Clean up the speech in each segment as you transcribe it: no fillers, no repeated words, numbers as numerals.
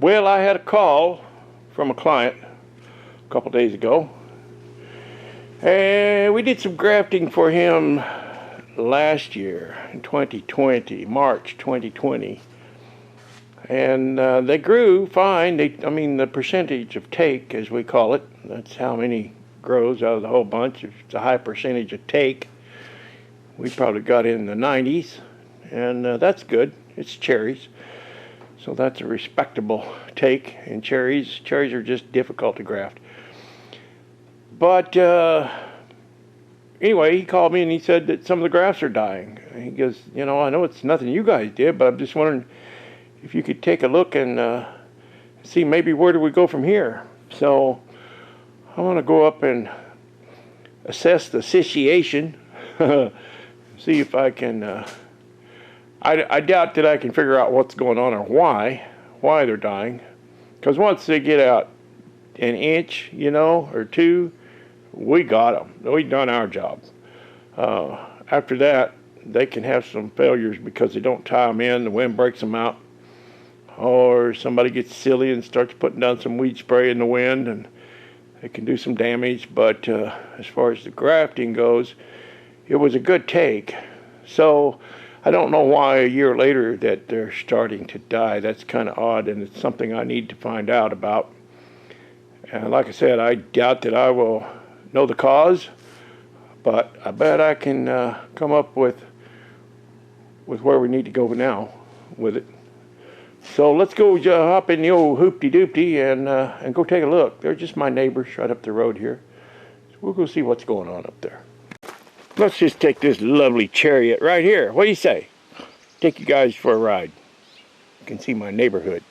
Well, I had a call from a client a couple days ago, and we did some grafting for him last year in 2020, March 2020, and they grew fine. The percentage of take, as we call it, that's how many grows out of the whole bunch. It's a high percentage of take. We probably got in the 90s, and that's good. It's cherries. So that's a respectable take in cherries. Cherries are just difficult to graft. But anyway, he called me and he said that some of the grafts are dying. He goes, I know it's nothing you guys did, but I'm just wondering if you could take a look and see maybe where do we go from here. So I want to go up and assess the situation, see if I can... I doubt that I can figure out what's going on or why they're dying. Because once they get out an inch, or two, we got them. We've done our job. After that, they can have some failures because they don't tie them in. The wind breaks them out. Or somebody gets silly and starts putting down some weed spray in the wind, and it can do some damage. But as far as the grafting goes, it was a good take. So I don't know why a year later that they're starting to die. That's kind of odd, and it's something I need to find out about. And like I said, I doubt that I will know the cause, but I bet I can come up with where we need to go now with it. So let's go hop in the old hoopty-doopty and go take a look. They're just my neighbors right up the road here. So we'll go see what's going on up there. Let's just take this lovely chariot right here. What do you say? Take you guys for a ride. You can see my neighborhood.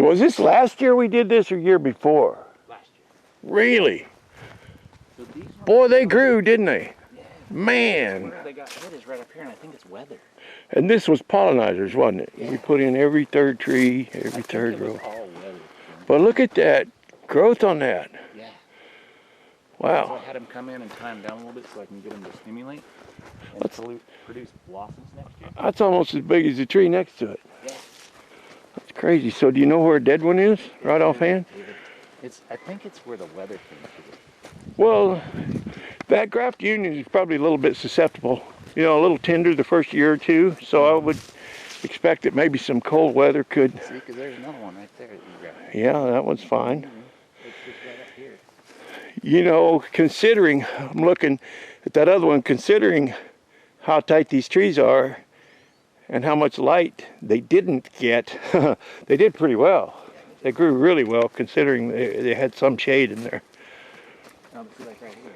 Was this last year we did this or year before? Last year. Really? So these ones, Boy, they grew, didn't they? yeah. Man. Where they got hit is right up here, and I think it's weather. And this was pollinators, wasn't it? Yeah. We put in every third tree, every third it was row. all weather. But look at that growth on that. Yeah. Wow. So I had them come in and tie them down a little bit so I can get them to stimulate and produce blossoms next year. That's almost as big as the tree next to it. Yeah. That's crazy. So do you know where a dead one is, right offhand? I think it's where the weather came to it. Well, that graft union is probably a little bit susceptible. You know, a little tender the first year or two. So I would expect that maybe some cold weather could. See, because there's another one right there that you grabbed. Yeah, that one's fine. It's just right up here. You know, considering, I'm looking at that other one, considering how tight these trees are and how much light they didn't get, they did pretty well. They grew really well considering they had some shade in there. Oh, but see, like right here.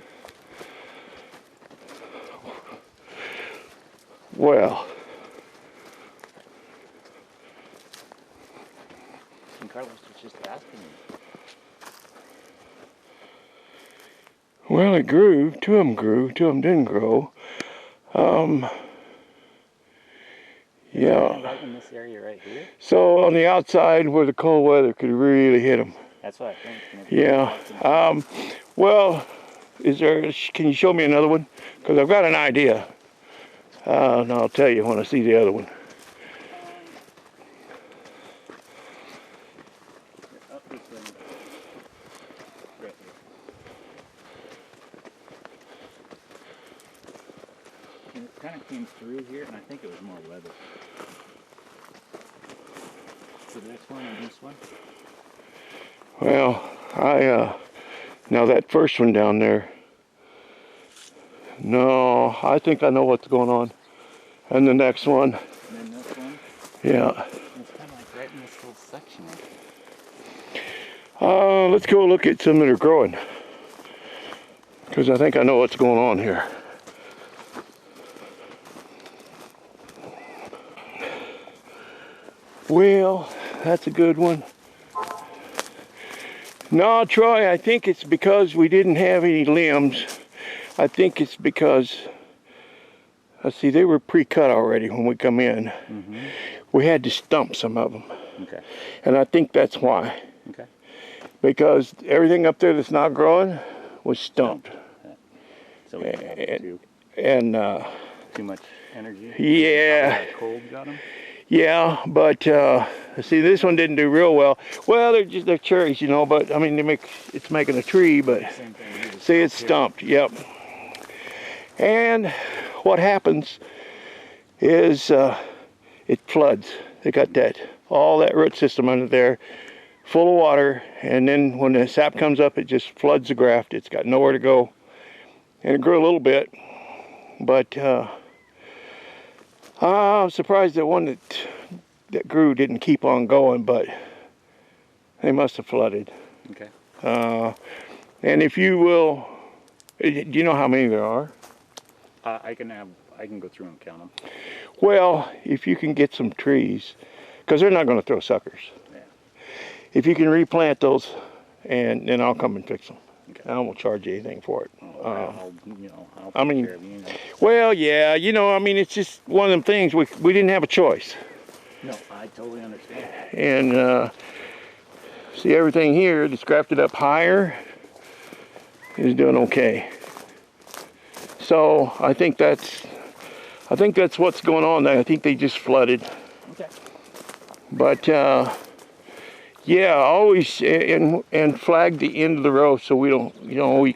Well. And Carlos was just asking me. Well, it grew. Two of them grew. Two of them didn't grow. Yeah. Right in this area right here? So on the outside where the cold weather could really hit them. That's what I think. Yeah. Well, can you show me another one? Because I've got an idea. And I'll tell you when I see the other one. Up this way. Right here. And it kind of came through here, and I think it was more weather. So this one and this one? Well, now that first one down there, no, I think I know what's going on. And the next one. And then this one? Yeah. It's kind of like right in this little section right here. Let's go look at some that are growing. Because I think I know what's going on here. Well, that's a good one. No, Troy, I think it's because we didn't have any limbs. I think it's because, let's see, they were pre-cut already when we come in. Mm-hmm. We had to stump some of them. Okay. And I think that's why. Okay. Because everything up there that's not growing was stumped. So we have too much energy? Yeah. Cold got them? Yeah, but see, this one didn't do real well. Well, they're cherries, you know, but I mean, it's making a tree, but Same thing, see, it's stumped. Yep. And what happens is it floods. They got all that root system under there full of water, and then when the sap comes up, it just floods the graft. It's got nowhere to go, and it grew a little bit, but I'm surprised that one that grew didn't keep on going, but they must have flooded. Okay. And if you will, do you know how many there are? I can go through and count them. Well, if you can get some trees, because they're not going to throw suckers. Yeah. If you can replant those, and then I'll come and fix them. Okay. I won't charge you anything for it. I'll take care of you. Well, yeah, I mean, it's just one of them things. We didn't have a choice. No, I totally understand. And see, everything here that's grafted up higher is doing okay. So I think that's what's going on there. I think they just flooded. Okay. But yeah, always and flag the end of the row so we don't,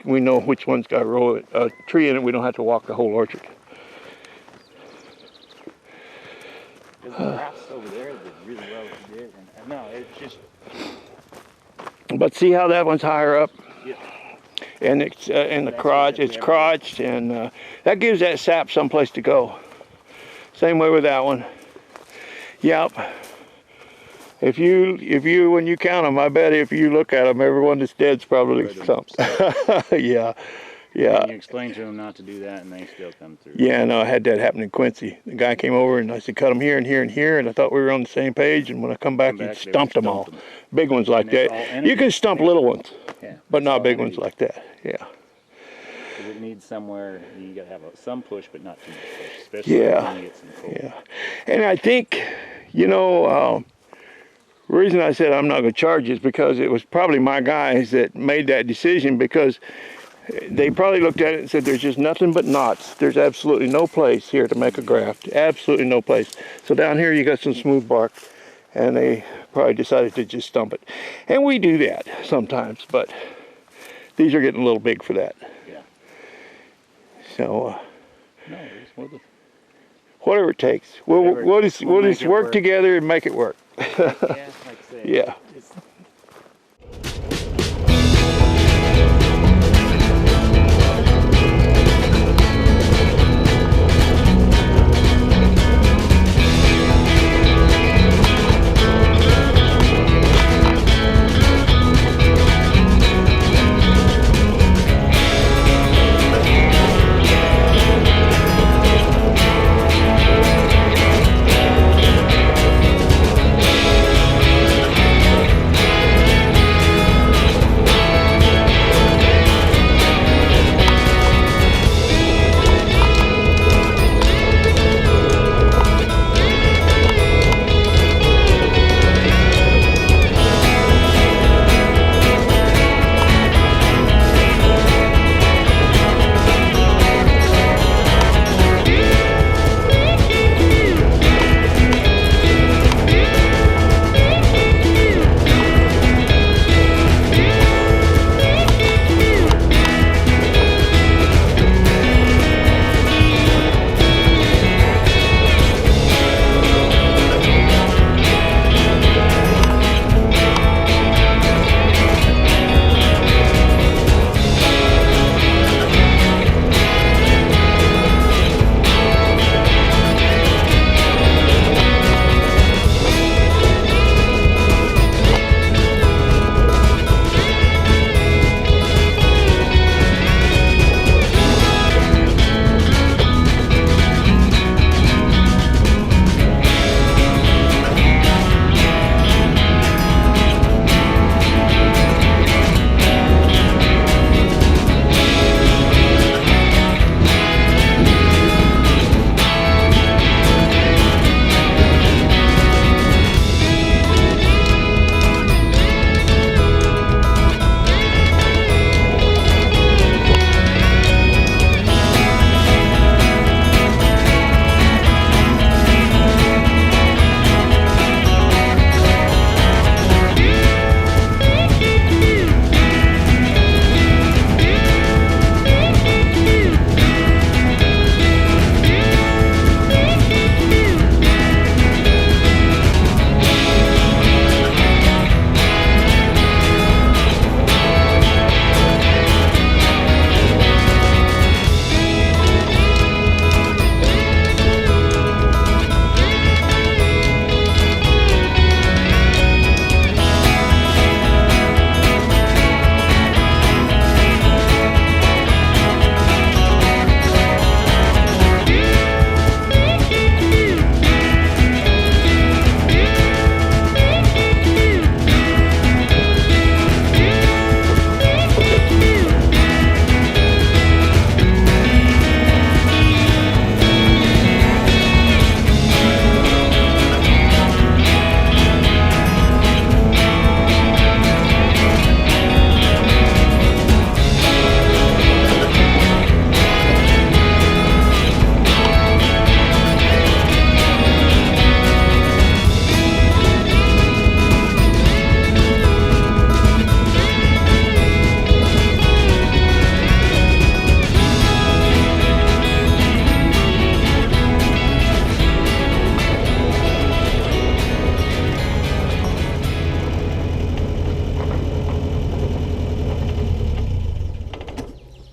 we know which one's got a tree in it. We don't have to walk the whole orchard. Because the grass over there did really well with it, and no, it's just. But see how that one's higher up? Yeah. And it's in the crotch, it's crotched, and that gives that sap someplace to go. Same way with that one. Yep. If you when you count them, I bet if you look at them, everyone that's dead's probably stumped. Yeah, Yeah. And you explained to them not to do that, and they still come through. Yeah, no, I had that happen in Quincy. The guy came over and I said, cut them here and here and here, and I thought we were on the same page. And when I come back, he stumped them all. Big ones like that. You can stump little ones, but not big ones like that. Yeah. Because it needs somewhere, you got to have some push, but not too much push, especially when you get some cold. Yeah. And I think, you know, the reason I said I'm not going to charge is because it was probably my guys that made that decision, because they probably looked at it and said, there's just nothing but knots. There's absolutely no place here to make a graft. Absolutely no place. So down here you got some smooth bark, and they probably decided to just stump it. And we do that sometimes, but these are getting a little big for that. Yeah. So, no, whatever it takes. We'll just work together and make it work. Yeah, like I say. Yeah.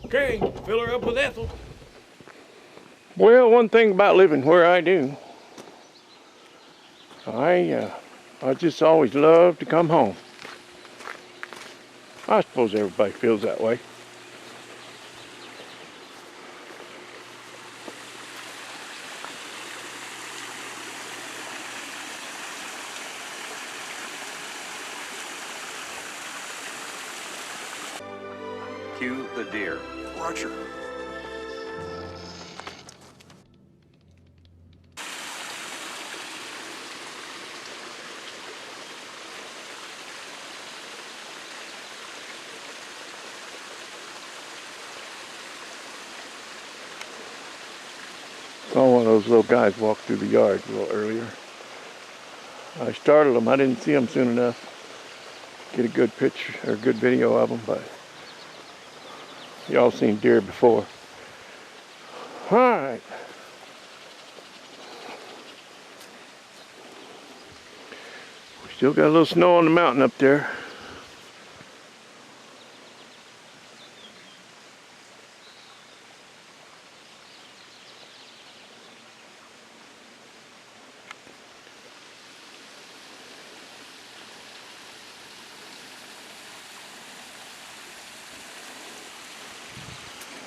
Okay, fill her up with Ethel. Well, one thing about living where I do, I just always love to come home. I suppose everybody feels that way. Cue the deer. Roger. Saw one of those little guys walk through the yard a little earlier. I startled him. I didn't see him soon enough. Get a good picture or a good video of him, but y'all seen deer before. All right. We still got a little snow on the mountain up there.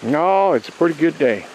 No, it's a pretty good day.